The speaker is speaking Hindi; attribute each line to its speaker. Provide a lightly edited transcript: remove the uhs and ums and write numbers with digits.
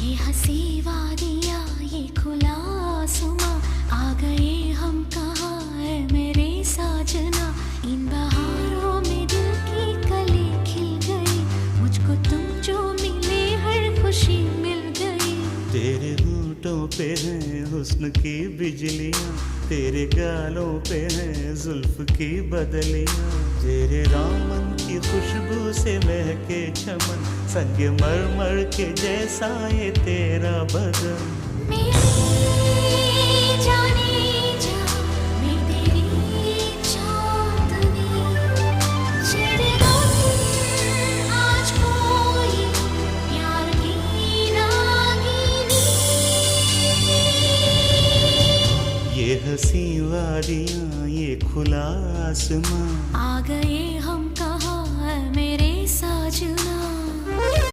Speaker 1: ये हंसी वादियाँ ये खुला आसमां, आ गए हम कहाँ है मेरे साजना। इन बहारों में दिल की कली खिल गई, मुझको तुम जो मिले हर खुशी मिल गई।
Speaker 2: तेरे होठों पे हैं हुस्न की बिजलियाँ, तेरे गालों पे हैं जुल्फ की बदलियाँ। तेरे दामन की खुशबू से महके चमन, संग मरमर के जैसा ये तेरा बदन।
Speaker 1: मेरी जाने जा, मैं तेरी चांदनी, छेड़े गम आज कोई प्यार की रागिनी।
Speaker 2: ये हंसी वादियाँ ये खुला आसमां,
Speaker 1: आ गए